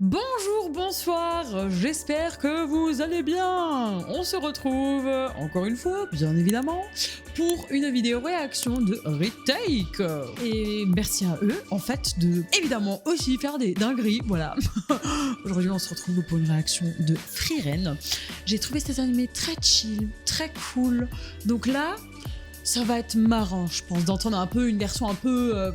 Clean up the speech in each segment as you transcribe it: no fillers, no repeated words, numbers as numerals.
Bonjour, bonsoir, j'espère que vous allez bien. On se retrouve encore une fois, bien évidemment, pour une vidéo réaction de Retake. Et merci à eux, en fait, de évidemment aussi faire des dingueries, voilà. Aujourd'hui, on se retrouve pour une réaction de Frieren. J'ai trouvé cet animé très chill, très cool. Donc là, ça va être marrant, je pense, d'entendre un peu une version un peu...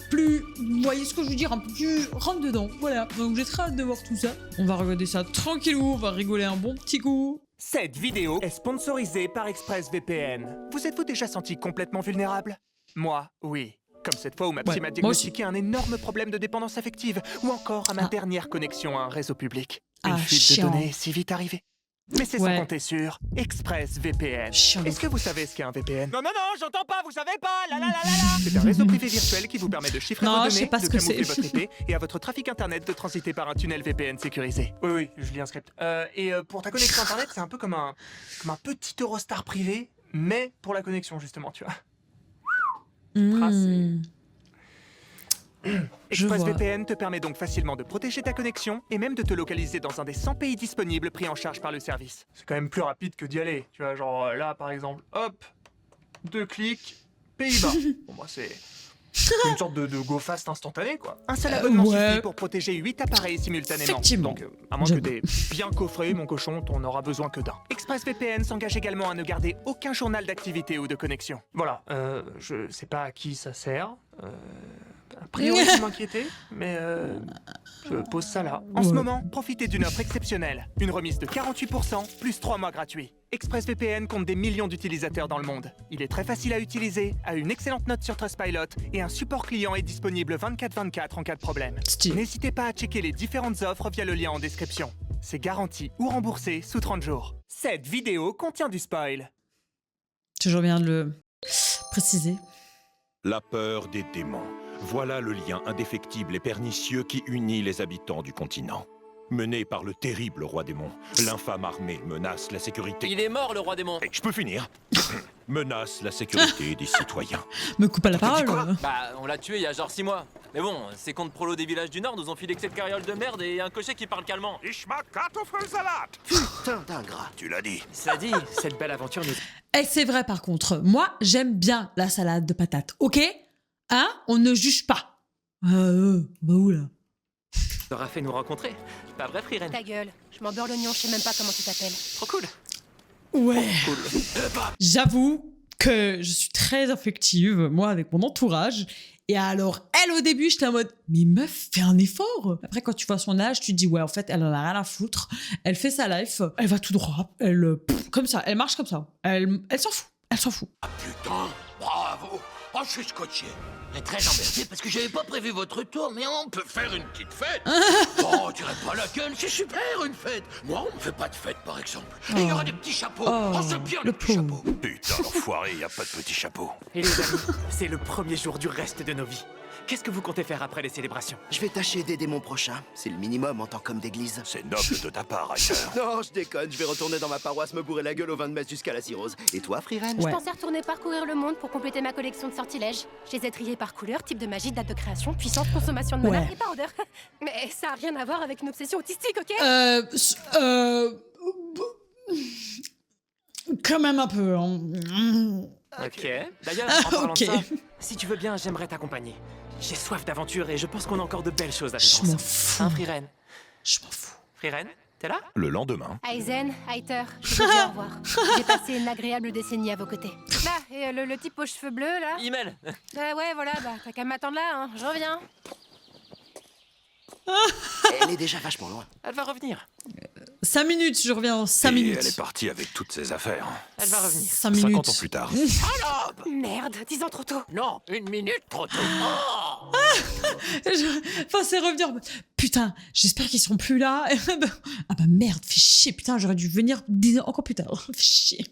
plus, vous voyez ce que je veux dire, un peu plus rentre dedans, voilà. Donc j'ai très hâte de voir tout ça. On va regarder ça tranquillou, on va rigoler un bon petit coup. Cette vidéo est sponsorisée par ExpressVPN. Vous êtes-vous déjà senti complètement vulnérable? Moi, oui. Comme cette fois où ma psy m'a diagnostiqué un énorme problème de dépendance affective, ou encore à ma dernière connexion à un réseau public. Une fuite de données si vite arrivée. Mais c'est sans compter sur ExpressVPN. Est-ce que vous savez ce qu'est un VPN? Non, j'entends pas, vous savez pas, la. C'est un réseau privé virtuel qui vous permet de chiffrer vos données, de camoufler c'est. votre IP et à votre trafic internet de transiter par un tunnel VPN sécurisé. Oui, je lis un script. Pour ta connexion internet, c'est un peu comme un petit Eurostar privé, mais pour la connexion justement, tu vois. Tracé. ExpressVPN te permet donc facilement de protéger ta connexion et même de te localiser dans un des 100 pays disponibles pris en charge par le service. C'est quand même plus rapide que d'y aller. Tu vois, genre là par exemple, hop, 2 clics, Pays-Bas. Bon, moi c'est une sorte de go fast instantané quoi. Un seul abonnement suffit pour protéger 8 appareils simultanément. Donc à moins que t'aies bien coffré mon cochon, t'en auras besoin que d'un. ExpressVPN s'engage également à ne garder aucun journal d'activité ou de connexion. Voilà, je sais pas à qui ça sert. A priori, vous m'inquiétez, mais je pose ça là. En ce moment, profitez d'une offre exceptionnelle. Une remise de 48% plus 3 mois gratuits. ExpressVPN compte des millions d'utilisateurs dans le monde. Il est très facile à utiliser, a une excellente note sur Trustpilot et un support client est disponible 24/24 en cas de problème. N'hésitez pas à checker les différentes offres via le lien en description. C'est garanti ou remboursé sous 30 jours. Cette vidéo contient du spoil. Toujours bien de le préciser. La peur des démons. Voilà le lien indéfectible et pernicieux qui unit les habitants du continent. Mené par le terrible roi démon, l'infâme armée menace la sécurité. Il est mort, le roi démon. Et je peux finir. Menace la sécurité des citoyens. Me coupe pas la parole. Bah, on l'a tué il y a genre 6 mois. Mais bon, ces comptes prolos des villages du Nord nous ont filé que cette carriole de merde et un cocher qui parle calmement. Putain d'ingrat, tu l'as dit. Ça dit, cette belle aventure nous... Et c'est vrai par contre, moi j'aime bien la salade de patates, ok? Hein? On ne juge pas. Bah où là? aura fait nous rencontrer. Pas vrai, Frieren? Ta gueule, je m'en beurre l'oignon, je sais même pas comment tu t'appelles. Trop cool. Ouais. J'avoue que je suis très affective, moi, avec mon entourage. Et alors, elle, au début, j'étais en mode, mais meuf, fais un effort. Après, quand tu vois son âge, tu te dis, ouais, en fait, elle en a rien à foutre. Elle fait sa life, elle va tout droit. Elle, comme ça, elle marche comme ça. Elle s'en fout. Elle s'en fout. Ah putain, bravo. Oh, je suis scotché. Mais très embêté parce que j'avais pas prévu votre tour, mais on peut faire une petite fête. Oh, tirez pas la gueule, c'est super une fête. Moi, on ne fait pas de fête, par exemple. Et il y aura des petits chapeaux. Oh, c'est bien les petits chapeaux. Putain, l'enfoiré, y a pas de petit chapeau. Et les amis, c'est le premier jour du reste de nos vies. Qu'est-ce que vous comptez faire après les célébrations? Je vais tâcher d'aider mon prochain. C'est le minimum en tant qu'homme d'église. C'est noble de ta part, Ryder. Non, je déconne. Je vais retourner dans ma paroisse me bourrer la gueule au vin de messe jusqu'à la cirrhose. Et toi, Frieren? Je pensais retourner parcourir le monde pour compléter ma collection de sortilèges. Je les ai triés par couleur, type de magie, date de création, puissance, consommation de mana et par odeur. Mais ça a rien à voir avec une obsession autistique, ok? Quand même un peu. Hein. Ok. D'ailleurs, en parlant de ça, si tu veux bien, j'aimerais t'accompagner. J'ai soif d'aventure et je pense qu'on a encore de belles choses à faire ensemble. Je m'en fous. Hein, Frieren? Je m'en fous. Frieren, t'es là? Le lendemain. Aizen, Heiter, je vous dis au revoir. J'ai passé une agréable décennie à vos côtés. Bah, et le type aux cheveux bleus, là? Email. Ouais, voilà, bah, t'as qu'à m'attendre là, hein. Je reviens. Elle est déjà vachement loin. Elle va revenir. 5 minutes, je reviens dans 5 minutes. Elle est partie avec toutes ses affaires. Elle va revenir. 5 minutes. 50 ans plus tard. Merde, 10 ans trop tôt. Non, 1 minute trop tôt. Enfin, c'est revenir. Putain, j'espère qu'ils seront plus là. Ah bah merde, fais chier. Putain, j'aurais dû venir 10 ans encore plus tard. Fais chier.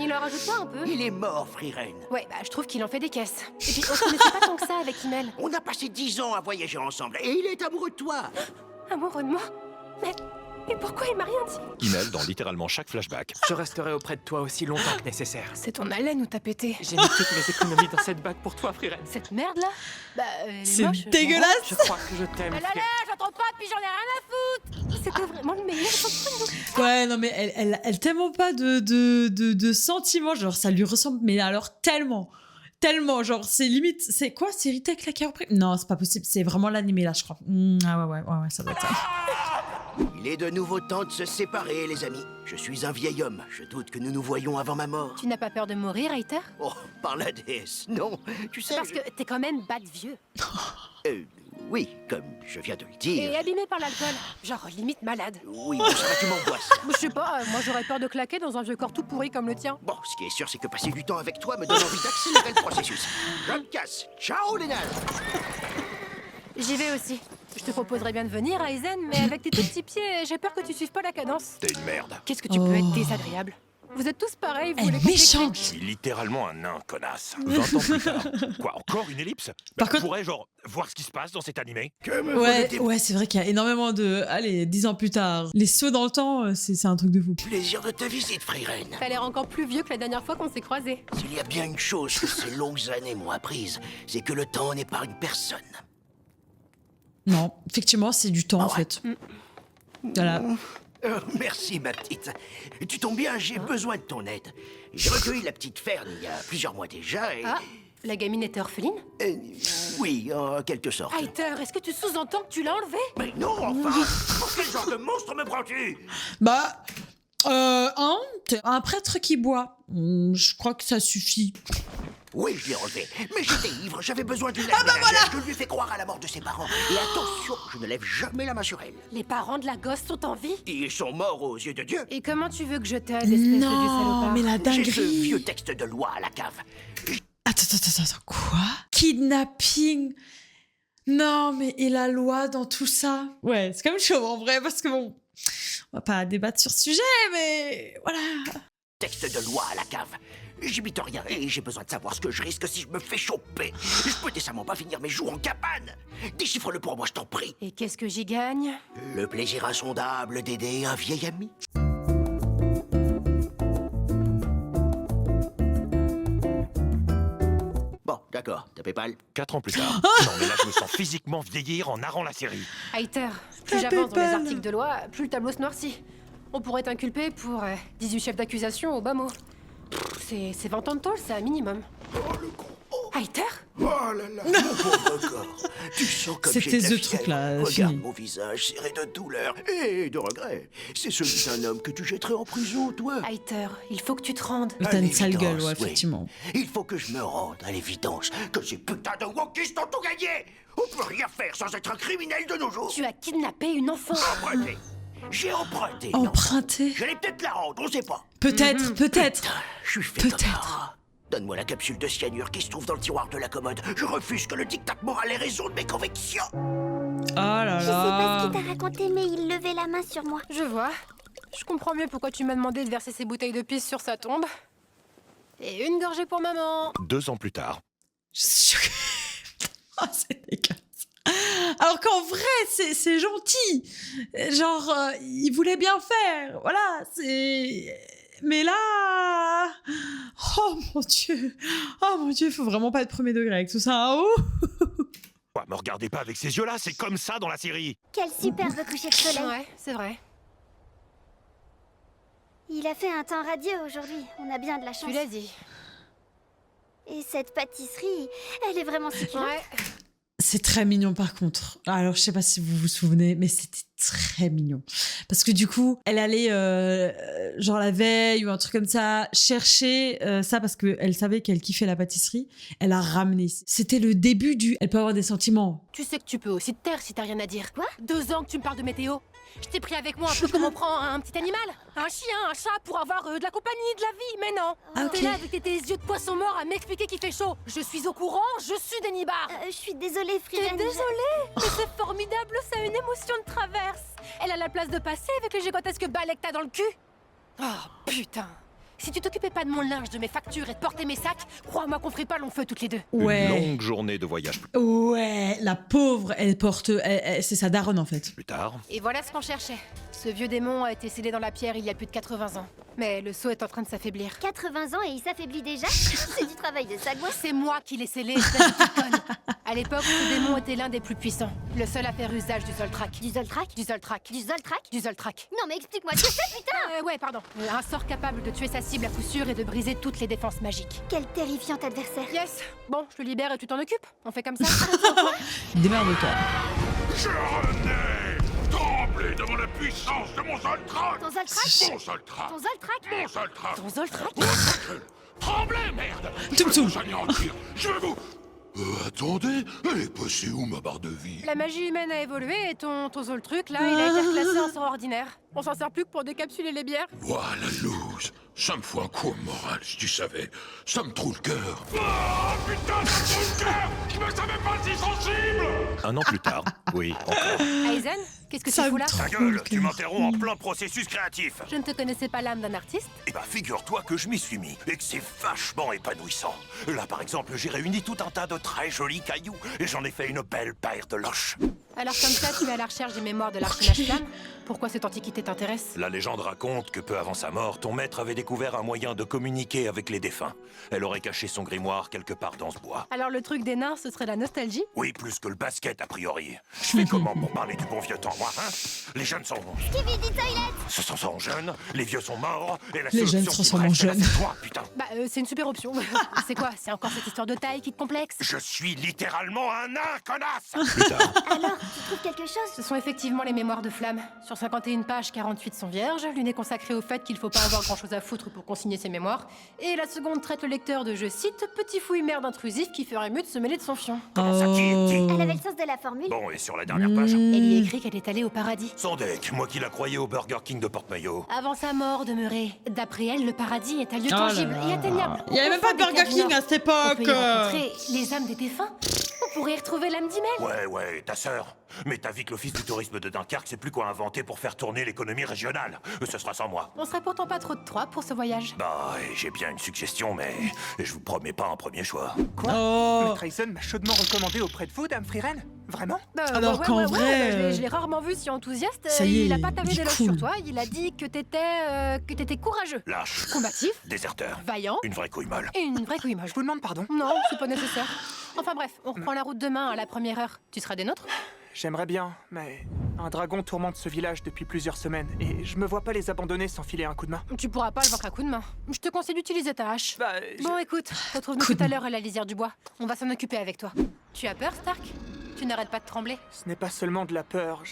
Il en rajoute pas un peu? Il est mort, Frieren. Ouais, bah je trouve qu'il en fait des caisses. Et puis on se connaissait pas tant que ça avec Imel. On a passé 10 ans à voyager ensemble et il est amoureux de toi. Amoureux de moi? Mais pourquoi il m'a rien dit? Email dans littéralement chaque flashback. Je resterai auprès de toi aussi longtemps que nécessaire. C'est ton haleine ou t'as pété? J'ai mis toutes mes économies dans cette bague pour toi, Frieren. Cette merde là? Bah, elle est C'est moche, dégueulasse. Je crois que je t'aime, Allez, Frieren. j'entends pas de C'était vraiment le meilleur d'entre nous. Ouais, non, mais elle tellement pas de sentiments, genre ça lui ressemble, mais alors tellement, genre c'est limite, c'est quoi, c'est Rita claquée après? Non, c'est pas possible, c'est vraiment l'animé là, je crois. Ah ouais, ça doit être ça. Il est de nouveau temps de se séparer, les amis. Je suis un vieil homme. Je doute que nous nous voyions avant ma mort. Tu n'as pas peur de mourir, Hayter? Oh, par la déesse. Non, tu sais... Parce que t'es quand même bad vieux. Oui, comme je viens de le dire. Et abîmé par l'alcool. Genre limite malade. Oui, bon, ça va, tu m'angoisses. Je sais pas, moi j'aurais peur de claquer dans un vieux corps tout pourri comme le tien. Bon, ce qui est sûr, c'est que passer du temps avec toi me donne envie d'accélérer le processus. Je me casse. Ciao, les nains. J'y vais aussi. Je te proposerais bien de venir, Aizen, mais avec tes tout petits pieds, j'ai peur que tu suives pas la cadence. T'es une merde. Qu'est-ce que tu peux être désagréable? Vous êtes tous pareils, vous Elle les est compliqués. méchante. Je suis littéralement un nain, connasse. 20 ans plus tard. Quoi, encore une ellipse? Par Je contre- pourrais, genre, voir ce qui se passe dans cet animé? Ouais, c'est vrai qu'il y a énormément de... Allez, 10 ans plus tard. Les sauts dans le temps, c'est un truc de fou. Plaisir de ta visite, Friren. T'as l'air encore plus vieux que la dernière fois qu'on s'est croisés. S'il y a bien une chose que ces longues années m'ont apprise, c'est que le temps n'épargne personne. Non, effectivement, c'est du temps en fait. Voilà. Merci, ma petite. Tu tombes bien, j'ai besoin de ton aide. J'ai recueilli la petite Ferne il y a plusieurs mois déjà et... Ah, la gamine était orpheline? Oui, en quelque sorte. Hayter, est-ce que tu sous-entends que tu l'as enlevée? Mais non, enfin Pour quel genre de monstre me prends-tu? Bah, t'es un prêtre qui boit. Je crois que ça suffit. Oui, je l'ai enlevé. Mais j'étais ivre, j'avais besoin d'une aide ménagère. Je lui ai fait croire à la mort de ses parents. Et attention, je ne lève jamais la main sur elle. Les parents de la gosse sont en vie? Ils sont morts aux yeux de Dieu. Et comment tu veux que je t'aide, espèce de vieux Non, salopard? mais la J'ai ce dinguerie. vieux texte de loi à la cave. Attends, quoi? Kidnapping? Non, mais et la loi dans tout ça? Ouais, c'est quand même chaud en vrai, parce que bon, on va pas débattre sur ce sujet, mais voilà. Texte de loi à la cave. J'imite rien et j'ai besoin de savoir ce que je risque si je me fais choper. Je peux décemment pas finir mes jours en cabane. Déchiffre-le pour moi, je t'en prie. Et qu'est-ce que j'y gagne? Le plaisir insondable d'aider un vieil ami. Bon, d'accord, t'as PayPal. 4 ans plus tard. Non, mais là, je me sens physiquement vieillir en narrant la série. Hayter, T'as plus j'avance dans les PayPal. articles de loi, plus le tableau se noircit. On pourrait t'inculper pour 18 chefs d'accusation au bas mot. C'est 20 ans de tôle, c'est un minimum. Hayter? Oh là là, mon pauvre corps. Tu sens comme C'était j'ai de la The fièvre. Truc, là, Regarde fini. mon visage serré de douleur et de regret. C'est celui d'un homme que tu jetterais en prison, toi. Hayter, il faut que tu te rendes. Mais À t'as une sale gueule, l'évidence, ouais, oui. effectivement. Il faut que je me rende à l'évidence que ces putains de wokistes ont tout gagné. On peut rien faire sans être un criminel de nos jours. Tu as kidnappé une enfant. Emprunté. J'ai emprunté. une enfant. Emprunté? Je vais peut-être la rendre, on sait pas. Peut-être. Je suis fait comme Peut-être. ça. Donne-moi la capsule de cyanure qui se trouve dans le tiroir de la commode. Je refuse que le diktat moral ait raison de mes convictions. Oh là Je sais pas ce là. qu'il t'a raconté, mais il levait la main sur moi. Je vois. Je comprends mieux pourquoi tu m'as demandé de verser ces bouteilles de pisse sur sa tombe. Et une gorgée pour maman. 2 ans plus tard. Je suis choquée. Oh, c'est dégueulasse. Alors qu'en vrai, c'est gentil. Genre, il voulait bien faire. Voilà, c'est... Mais là... Oh mon Dieu, faut vraiment pas être premier degré avec tout ça. Hein. Ouh. Quoi, me regardez pas avec ces yeux-là, c'est comme ça dans la série. Quel superbe coucher de soleil. Ouais, c'est vrai. Il a fait un temps radieux aujourd'hui. On a bien de la chance. Tu l'as dit. Et cette pâtisserie, elle est vraiment succulente. Ouais. C'est très mignon par contre. Alors je sais pas si vous vous souvenez, mais c'était très mignon. Parce que du coup, elle allait genre la veille ou un truc comme ça chercher ça parce qu'elle savait qu'elle kiffait la pâtisserie. Elle a ramené. C'était le début du... Elle peut avoir des sentiments. Tu sais que tu peux aussi te taire si t'as rien à dire. Quoi? 2 ans que tu me parles de météo. Je t'ai pris avec moi un peu comme on prend un petit animal. Un chien, un chat pour avoir de la compagnie, de la vie. Mais non. Ah, T'es ok. là avec tes yeux de poisson mort à m'expliquer qu'il fait chaud. Je suis au courant, je suis des nibards. Je suis désolée, T'es Friren. désolée, mais c'est formidable, ça a une émotion de traverse. Elle a la place de passer avec le gigantesque balai que t'as dans le cul. Oh putain. Si tu t'occupais pas de mon linge, de mes factures et de porter mes sacs, crois-moi qu'on ferait pas long feu toutes les deux. Ouais. Une longue journée de voyage Ouais, la pauvre, elle porte... c'est sa daronne en fait. plus tard. Et voilà ce qu'on cherchait. Ce vieux démon a été scellé dans la pierre il y a plus de 80 ans. Mais le sceau est en train de s'affaiblir. 80 ans et il s'affaiblit déjà. C'est du travail de sagouin. C'est moi qui l'ai scellé, espèce de petite conne. À l'époque, ce démon était l'un des plus puissants. Le seul à faire usage du Zoltrak. Du Zoltrak? Du Zoltrak. Du Zoltrak? Du Zoltrak. Non mais explique-moi ce que c'est, putain! Ouais, pardon. Un sort capable de tuer sa cible à coup sûr et de briser toutes les défenses magiques. Quel terrifiant adversaire. Yes. Bon, je le libère et tu t'en occupes. On fait comme ça. Démerde-toi. Je renais, tremblez devant la puissance de mon Zoltrak. Ton Zoltrak? Mon Zoltrak. Ton Zoltrak? Mon Zoltrak. Ton Zoltrak? Tremblez, merde. Tum, Je vais tum. vous anéantir. Je vais vous... attendez, elle est passée où ma barre de vie? La magie humaine a évolué et ton Zoltruc, là, il a été reclassé en sort ordinaire. On s'en sert plus que pour décapsuler les bières. Voilà, loose. Ça me fout un coup au moral, si tu savais. Ça me trouve le cœur. Oh, putain, ça me trouve le cœur. Je me savais pas si sensible. Un an plus tard, oui, encore. Aizen, qu'est-ce que Ça tu fous me là? trompe. Ta gueule, Ok. tu m'interromps en plein processus créatif. Je ne te connaissais pas l'âme d'un artiste. Eh ben, figure-toi que je m'y suis mis et que c'est vachement épanouissant. Là, par exemple, j'ai réuni tout un tas de très jolis cailloux et j'en ai fait une belle paire de loches. Alors comme ça, tu es à la recherche des mémoires de l'archimage flamme? Pourquoi cette antiquité t'intéresse? La légende raconte que peu avant sa mort, ton maître avait découvert un moyen de communiquer avec les défunts. Elle aurait caché son grimoire quelque part dans ce bois. Alors le truc des nains, ce serait la nostalgie? Oui, plus que le basket, a priori. Je fais comment pour parler du bon vieux temps, moi, hein? Les jeunes sont... Skibidi Toilet! Ce sont jeunes, les vieux sont morts, et la Les seule jeunes option se qui me transforment en reste, là, jeunes. c'est toi, putain. Bah, c'est une super option. C'est quoi? C'est encore cette histoire de taille qui te complexe? Je suis littéralement un nain, connasse. Plus tard. Alors, tu trouves quelque chose? Ce sont effectivement les mémoires de flamme. Sur 51 pages, 48 sont vierges. L'une est consacrée au fait qu'il faut pas avoir grand chose à foutre pour consigner ses mémoires. Et la seconde traite le lecteur de, je cite, petit fouille merde intrusif qui ferait mieux de se mêler de son fion. Comment ça, qui est qui? Elle avait le sens de la formule. Bon, et sur la dernière page? Elle y écrit qu'elle est allée au paradis. Son deck, moi qui la croyais au Burger King de Porte-Maillot. Avant sa mort demeurée. D'après elle, le paradis est un lieu Oh là tangible là. et atteignable. Il y avait même pas de Burger King à cette On peut y époque. rencontrer les âmes des défunts. On pourrait y retrouver l'âme d'Imel. Ouais, ta sœur. Mais t'as vu que l'office du tourisme de Dunkerque sait plus quoi inventer pour faire tourner l'économie régionale. Ce sera sans moi. On serait pourtant pas trop de trois pour ce voyage. Bah, j'ai bien une suggestion, mais je vous promets pas un premier choix. Oh. Maître Aizen m'a chaudement recommandé auprès de vous, Dame Friren. Vraiment? Alors qu'en vrai, bah, je l'ai rarement vu si enthousiaste. ça y est, il a pas tavé il est d'éloge cool. sur toi. Il a dit que t'étais courageux, Lâche, combatif, déserteur, vaillant une vraie couille molle. et une vraie couille moche. Je vous demande pardon. Non, c'est pas nécessaire. Enfin bref, on reprend la route demain à la première heure. Tu seras des nôtres? J'aimerais bien, mais un dragon tourmente ce village depuis plusieurs semaines et je me vois pas les abandonner sans filer un coup de main. Tu pourras pas le vaincre à coup de main. Je te conseille d'utiliser ta hache. Bah, Bon, écoute, retrouve-nous Coup de tout à l'heure à la lisière du bois. On va s'en occuper avec toi. Tu as peur, Stark? Tu n'arrêtes pas de trembler. ce n'est pas seulement de la peur,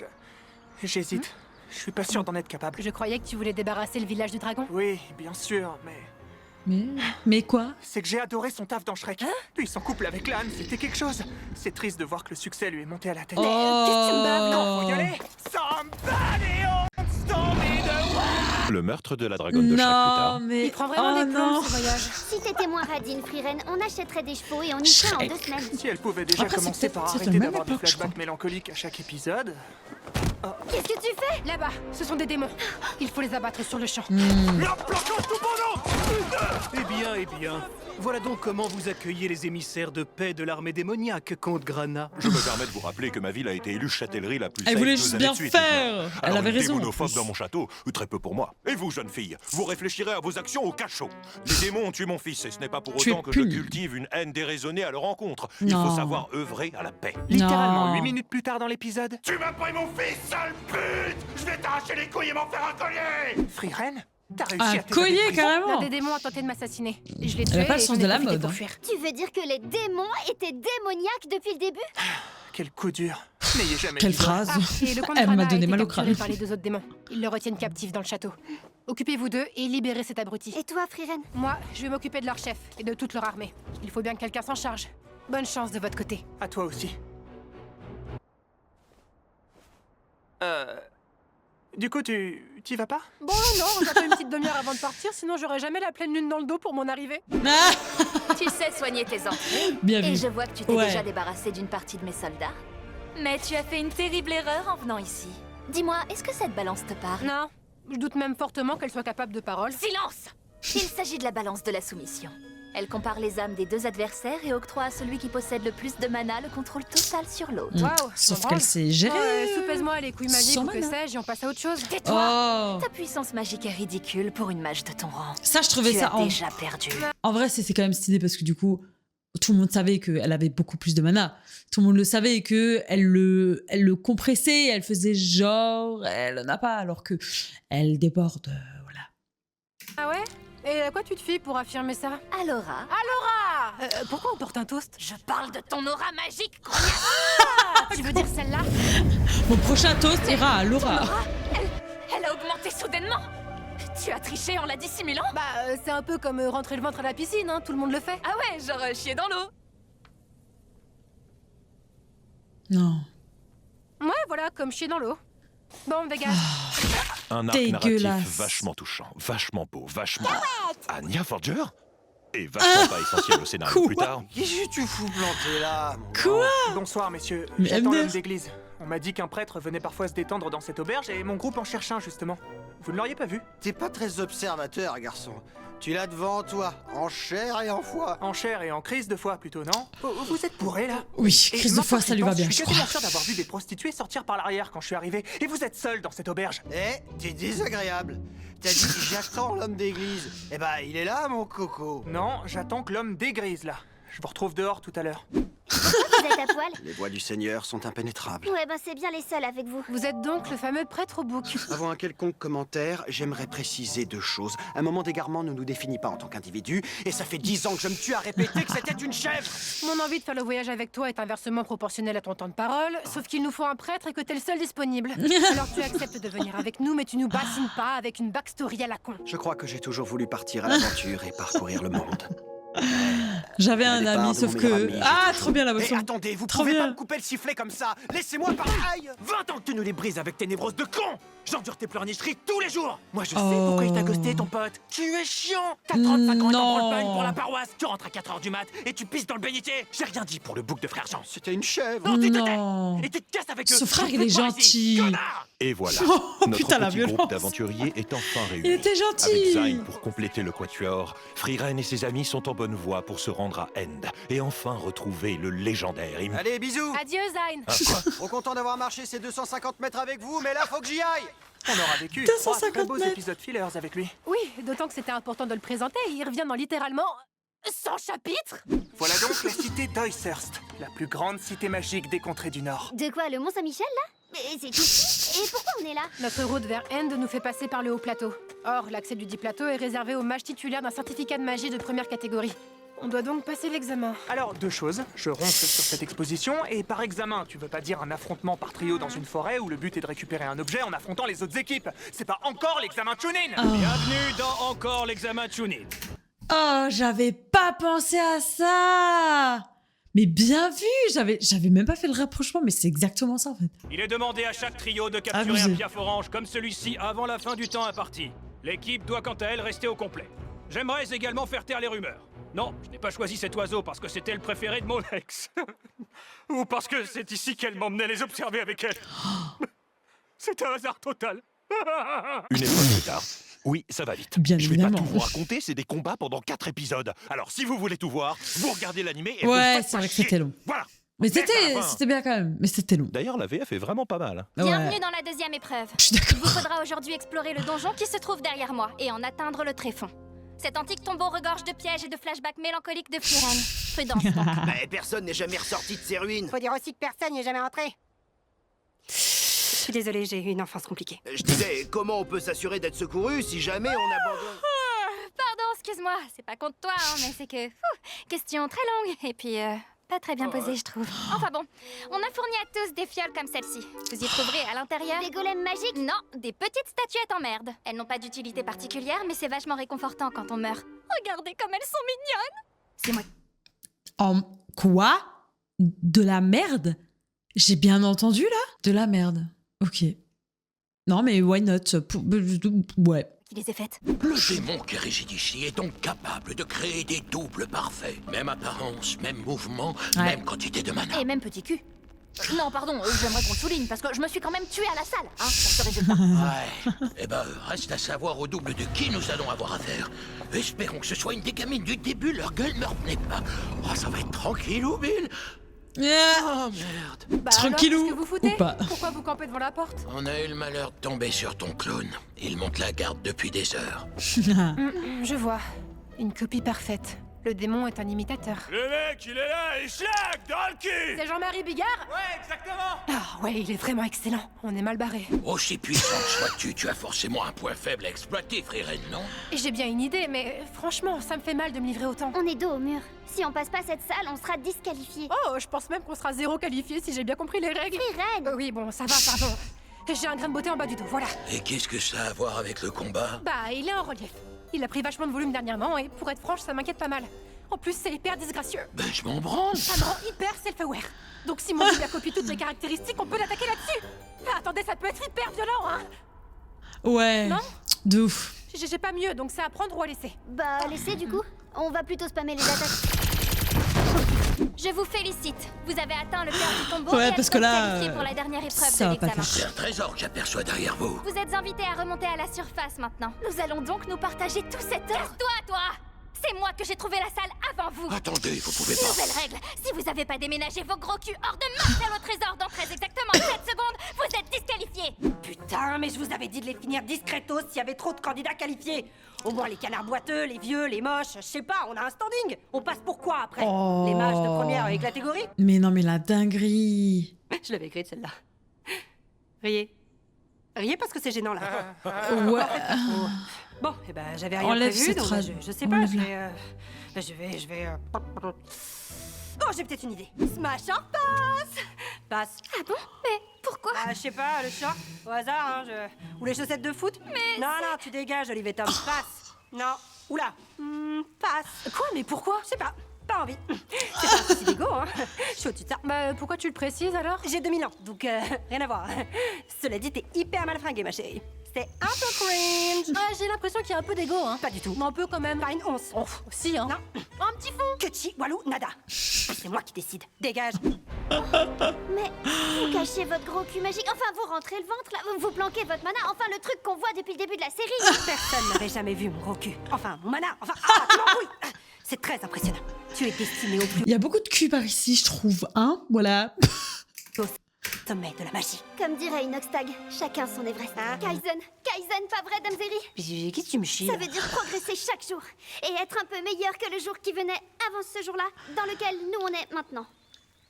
j'hésite. Je suis pas sûr d'en être capable. Je croyais que tu voulais débarrasser le village du dragon. Oui, bien sûr, mais Mais quoi? c'est que j'ai adoré son taf dans Shrek. Puis son couple avec l'âne, c'était quelque chose. C'est triste de voir que le succès lui est monté à la tête. Oh. qu'est-ce que tu me baves? Non, faut y aller. Somebody else told me the way. Le meurtre de la dragonne de Shrek plus tard. Non, mais... Il prend vraiment oh des non. plombs, ce voyage. Si t'étais moins radine, Friren, on achèterait des chevaux et on y serait en 2 semaines. Si elle pouvait déjà Après, c'est commencer peut-être- par c'est arrêter la même d'avoir des époque, je flashbacks mélancoliques à chaque épisode. Qu'est-ce que tu fais? Là-bas, ce sont des démons. Il faut les abattre sur le champ. Eh bien. Voilà donc comment vous accueillez les émissaires de paix de l'armée démoniaque, comte Grana. Je me permets de vous rappeler que ma ville a été élue châtellerie la plus Elle safe voulait 2 juste années bien de suite. faire. Elle Alors, avait une raison, en démonophobe plus. dans mon château, très peu pour moi. Et vous, jeune fille, vous réfléchirez à vos actions au cachot. Les démons ont tué mon fils et ce n'est pas pour Tu es autant que je puni. cultive une haine déraisonnée à leur encontre. Il Non. faut savoir œuvrer à la paix. Littéralement, Non. 8 minutes plus tard dans l'épisode. Tu m'as pris mon fils, sale pute! Je vais t'arracher les couilles et m'en faire un collier! Friren, t'as réussi Un à t'évader collier, de prison. L'un carrément. des démons a tenté de m'assassiner. Et je l'ai Elle tué a pas le et sens j'en de ai la profité mode, pour hein. fuir. Tu veux dire que les démons étaient démoniaques depuis le début? Quel coup dur. N'ayez jamais Quelle dit ça. phrase. Ah, et le comte Elle m'a Grana a donné été mal au capturé crâne. par les 2 autres démons. Ils le retiennent captif dans le château. Occupez-vous d'eux et libérez cet abruti. Et toi, Friren? Moi, je vais m'occuper de leur chef et de toute leur armée. Il faut bien que quelqu'un s'en charge. Bonne chance de votre côté. À toi aussi. Du coup, tu y vas pas? Bon, non, j'attends une petite demi-heure avant de partir, sinon j'aurai jamais la pleine lune dans le dos pour mon arrivée. Ah, Tu sais soigner tes entrées. bien Et vu. je vois que tu t'es Ouais. déjà débarrassé d'une partie de mes soldats. Mais tu as fait une terrible erreur en venant ici. Dis-moi, est-ce que cette balance te parle? Non, je doute même fortement qu'elle soit capable de parole. Silence! Il s'agit de la balance de la soumission. Elle compare les âmes des 2 adversaires et octroie à celui qui possède le plus de mana le contrôle total sur l'autre. Waouh, Sauf j'en qu'elle branle. sait gérer. Soupèse-moi les couilles magiques Sans ou que mana. sais-je et on passe à autre chose. Tais-toi! Oh. Ta puissance magique est ridicule pour une mage de ton rang. Ça, je trouvais Tu ça as déjà perdu. en vrai, c'est quand même stylé parce que du coup, tout le monde savait qu'elle avait beaucoup plus de mana. Tout le monde le savait et qu'elle le compressait, elle faisait genre, elle n'en a pas, alors que elle déborde, voilà. Ah ouais? Et à quoi tu te fies pour affirmer ça? Alora. Alora! Pourquoi on porte un toast? Je parle de ton aura magique, Tu veux dire celle-là? Mon prochain toast ira à Laura. Elle a augmenté soudainement. Tu as triché en la dissimulant? Bah, c'est un peu comme rentrer le ventre à la piscine, hein, tout le monde le fait. Ah ouais, genre chier dans l'eau. Non. Ouais, voilà, comme chier dans l'eau. Bon, dégage. Un arc Dégueulasse. narratif vachement touchant, vachement beau, vachement... Anya Forger? Et vachement pas essentiel au scénario Quoi? plus tard. Qu'est-ce que tu fous planté là, mon Quoi? Bonsoir, messieurs. Mais J'attends MDR. l'homme d'église. On m'a dit qu'un prêtre venait parfois se détendre dans cette auberge et mon groupe en cherche un, justement. Vous ne l'auriez pas vu? T'es pas très observateur, garçon. Tu l'as devant toi, en chair et en foi. En chair et en crise de foi, plutôt, non? Vous êtes bourré, là? Oui, Et crise de maintenant foi, que ça j'y lui va pense, bien, je je suis crois. quasiment sûr d'avoir vu des prostituées sortir par l'arrière quand je suis arrivé. Et vous êtes seul dans cette auberge. Eh, t'es désagréable. T'as dit j'attends l'homme d'église. Eh ben, il est là, mon coco. Non, j'attends que l'homme dégrise, là. Je vous retrouve dehors tout à l'heure. Vous êtes à poil? Les voies du Seigneur sont impénétrables. Ouais, ben c'est bien les seuls avec vous. Vous êtes donc le fameux prêtre au bouc. Avant un quelconque commentaire, j'aimerais préciser 2 choses. Un moment d'égarement ne nous définit pas en tant qu'individu, et ça fait 10 ans que je me tue à répéter que c'était une chèvre. Mon envie de faire le voyage avec toi est inversement proportionnelle à ton temps de parole, sauf qu'il nous faut un prêtre et que t'es le seul disponible. Alors tu acceptes de venir avec nous, mais tu nous bassines pas avec une backstory à la con. Je crois que j'ai toujours voulu partir à l'aventure et parcourir le monde. J'avais Au un départ ami, de sauf mon meilleur que... ami, Ah, j'étais trop bien la fou. boisson. Eh, attendez, vous Trop pouvez bien. pas me couper le sifflet comme ça. Laissez-moi parler. Aïe. 20 ans que tu nous les brises avec tes névroses de con. J'endure tes pleurnicheries tous les jours. Moi, je sais Oh. pourquoi il t'a ghosté, ton pote. Tu es chiant. T'as 35 ans et t'en Non. branles pas une pour la paroisse. Tu rentres à 4h du mat et tu pisses dans le bénitier. J'ai rien dit pour le bouc de frère Jean. C'était une chèvre. Non, tu te Non. tais. Et tu te casses avec eux. Ce frère, Je il veux est pas ici, gentil. connard. Et voilà, Oh, notre putain, la petit violence. groupe d'aventuriers est enfin réuni. Il était gentil. Avec Zyne pour compléter le quatuor, Frieren et ses amis sont en bonne voie pour se rendre à End et enfin retrouver le légendaire Allez, bisous. Adieu, Zayn. Trop content d'avoir marché ces 250 mètres avec vous, mais là, faut que j'y aille. On aura vécu 3 très 250 beaux mètres. épisodes fillers avec lui. Oui, d'autant que c'était important de le présenter, il revient dans littéralement 100 chapitres. Voilà donc la cité d'Oyshurst, la plus grande cité magique des contrées du Nord. De quoi, le Mont-Saint-Michel, là? Mais c'est tout petit. Et pourquoi on est là? Notre route vers End nous fait passer par le haut plateau. Or, l'accès du dit plateau est réservé aux mages titulaires d'un certificat de magie de première catégorie. On doit donc passer l'examen. Alors, 2 choses. Je ronfle sur cette exposition, et par examen, tu veux pas dire un affrontement par trio dans une forêt où le but est de récupérer un objet en affrontant les autres équipes. C'est pas encore l'examen Chunin. Bienvenue dans encore l'examen Chunin. Oh, j'avais pas pensé à ça. Mais bien vu, j'avais même pas fait le rapprochement, mais c'est exactement ça en fait. Il est demandé à chaque trio de capturer Abusé. un piaf orange comme celui-ci avant la fin du temps imparti. L'équipe doit quant à elle rester au complet. J'aimerais également faire taire les rumeurs. Non, je n'ai pas choisi cet oiseau parce que c'était le préféré de mon ex. Ou parce que c'est ici qu'elle m'emmenait les observer avec elle. C'est un hasard total. Une époque plus tard. Oui, ça va vite. Bien Je vais évidemment. pas tout vous raconter, c'est des combats pendant 4 épisodes. Alors si vous voulez tout voir, vous regardez l'animé et vous Ouais, faites c'est pas vrai que chier. c'était long. Voilà. Mais Merde à la fin. c'était bien quand même, mais c'était long. D'ailleurs, la VF est vraiment pas mal. Bienvenue Ouais. dans la deuxième épreuve. Je suis Il d'accord. vous faudra aujourd'hui explorer le donjon qui se trouve derrière moi et en atteindre le tréfonds. Cet antique tombeau regorge de pièges et de flashbacks mélancoliques de Frieren. Prudence donc. Mais personne n'est jamais ressorti de ces ruines. Faut dire aussi que personne n'est jamais rentré. Je suis désolée, j'ai eu une enfance compliquée. Je disais, comment on peut s'assurer d'être secouru si jamais on abandonne... Pardon, excuse-moi, c'est pas contre toi, hein, mais c'est que... question très longue, et puis pas très bien posée, je trouve. Enfin bon, on a fourni à tous des fioles comme celle-ci. Vous y trouverez à l'intérieur... Des golems magiques? Non, des petites statuettes en merde. Elles n'ont pas d'utilité particulière, mais c'est vachement réconfortant quand on meurt. Regardez comme elles sont mignonnes. C'est moi. En quoi? De la merde? J'ai bien entendu là? De la merde. Ok. Non mais why not? Ouais. Qui les ai faites. Le démon qui régit ici est donc capable de créer des doubles parfaits. Même apparence, même mouvement, Ouais. même quantité de mana. Et même petit cul. Non, pardon, j'aimerais qu'on le souligne, parce que je me suis quand même tuée à la salle, hein, pour ce résultat. Ouais. Eh ben, reste à savoir au double de qui nous allons avoir affaire. Espérons que ce soit une des gamines du début, leur gueule ne retenait pas. Oh, ça va être tranquille, ou Bill? Yeah. Oh, merde. Bah Tranquillou, alors, qu'est-ce que vous foutez? ou pas? Pourquoi vous campez devant la porte? On a eu le malheur de tomber sur ton clone. Il monte la garde depuis des heures. Je vois. Une copie parfaite. Le démon est un imitateur. Le mec, il est là, et schlac, dans le cul! C'est Jean-Marie Bigard? Ouais, exactement. Ah ouais, il est vraiment excellent. On est mal barré. Aussi puissante sois-tu, tu as forcément un point faible à exploiter, Frérène, non? J'ai bien une idée, mais franchement, ça me fait mal de me livrer autant. On est dos au mur. Si on passe pas cette salle, on sera disqualifié. Oh, je pense même qu'on sera 0 qualifié si j'ai bien compris les règles. Frérène! Oui, bon, ça va, pardon. J'ai un grain de beauté en bas du dos, voilà. Et qu'est-ce que ça a à voir avec le combat? Bah, il est en relief. Il a pris vachement de volume dernièrement et pour être franche, ça m'inquiète pas mal. En plus, c'est hyper disgracieux. Ben, je m'en branle. Ça me rend hyper self-aware. Donc si mon double a copié toutes mes caractéristiques, on peut l'attaquer là-dessus. Ah, attendez, ça peut être hyper violent, hein. Ouais. Non? De ouf. J'ai pas mieux, donc c'est à prendre ou à laisser. Bah, laissez du coup. On va plutôt spammer les attaques. Je vous félicite. Vous avez atteint le cœur du tombeau Ouais, et parce êtes que là, qualifié pour la dernière épreuve ça de va pas l'examen. C'est un trésor que j'aperçois derrière vous. Vous êtes invités à remonter à la surface maintenant. Nous allons donc nous partager tout cet or. Casse-toi, toi! C'est moi que j'ai trouvé la salle avant vous. Attendez, vous pouvez pas. Nouvelle règle. Si vous avez pas déménagé vos gros culs hors de ma salle au trésor dans très exactement 7 secondes, vous êtes disqualifiés. Putain, mais je vous avais dit de les finir discretos s'il y avait trop de candidats qualifiés. Au moins les canards boiteux, les vieux, les moches, je sais pas, on a un standing. On passe pour quoi après? Oh. Les mages de première avec la catégorie? Mais non, mais la dinguerie. Je l'avais écrite celle-là. Riez. Riez parce que c'est gênant là. Ouais. Bon, et ben j'avais rien Enlève prévu, cette donc phrase. je sais pas, Enlève-la. je vais... Oh, j'ai peut-être une idée. Smash or pass. Passe. Ah bon? Mais pourquoi? Ah, je sais pas, le chat. Au hasard, hein, Ou les chaussettes de foot. Mais non, non, tu dégages, Olivier Tom. Passe. Non. Oula. Passe. Quoi? Mais pourquoi? Je sais pas. Pas envie. C'est pas un souci d'ego, hein. Je suis au-dessus de ça. Bah, pourquoi tu le précises alors? J'ai 2000 ans, donc rien à voir. Cela dit, t'es hyper mal fringuée, ma chérie. C'est un peu cringe. Ah, j'ai l'impression qu'il y a un peu d'ego, hein. Pas du tout. Mais un peu quand même. Pas une once. Oh, si, hein. Non. Un petit fond. Kutchi, Walou, nada. C'est moi qui décide. Dégage. Mais vous cachez votre gros cul magique. Enfin, vous rentrez le ventre là. Vous planquez votre mana. Enfin, le truc qu'on voit depuis le début de la série. Personne n'avait jamais vu mon gros cul. Enfin, mon mana. Enfin, ah, tu m'embrouilles. C'est très impressionnant. Tu es destiné au plus Il y a beaucoup de cul par ici, je trouve. Hein? Voilà. haut sommet de la magie. Comme dirait Inoxtag, chacun son Everest. Hein? Kaizen, Kaizen, pas vrai, Damzeri? Qu'est-ce que tu me chies? Ça veut dire progresser chaque jour et être un peu meilleur que le jour qui venait avant ce jour-là, dans lequel nous on est maintenant.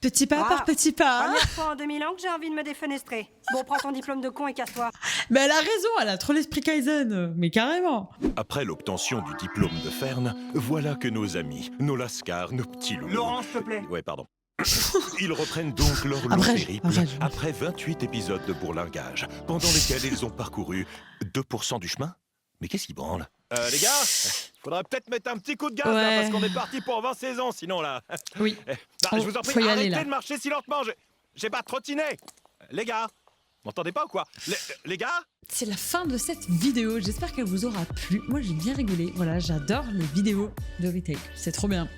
Petit pas par petit pas. Première fois en 2000 ans que j'ai envie de me défenestrer. Bon, prends ton diplôme de con et casse-toi. Mais elle a raison, elle a trop l'esprit Kaizen. Mais carrément. Après l'obtention du diplôme de Fern, voilà que nos amis, nos lascars, nos petits loups... Laurent, s'il te plaît. Ouais, pardon. Ils reprennent donc leur long périple après 28 épisodes de bourlinguage, pendant lesquels ils ont parcouru 2% du chemin. Mais qu'est-ce qui branle? Les gars, faudrait peut-être mettre un petit coup de gaz là, parce qu'on est parti pour 20 saisons sinon là. Oui. Je vous en Faut prie, y aller, arrêtez là. de marcher si lentement, j'ai pas trottiné. Les gars, m'entendez pas ou quoi? Les gars? C'est la fin de cette vidéo, j'espère qu'elle vous aura plu. Moi j'ai bien rigolé, voilà, j'adore les vidéos de retake, c'est trop bien.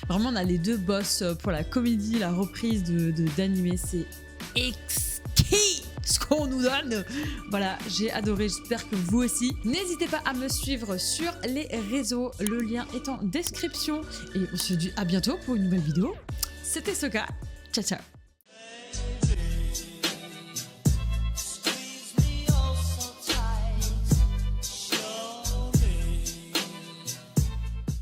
Vraiment on a les deux boss pour la comédie, la reprise d'animé, c'est exquis ce qu'on nous donne. Voilà, j'ai adoré, j'espère que vous aussi. N'hésitez pas à me suivre sur les réseaux, le lien est en description. Et on se dit à bientôt pour une nouvelle vidéo. C'était Soka, ciao ciao.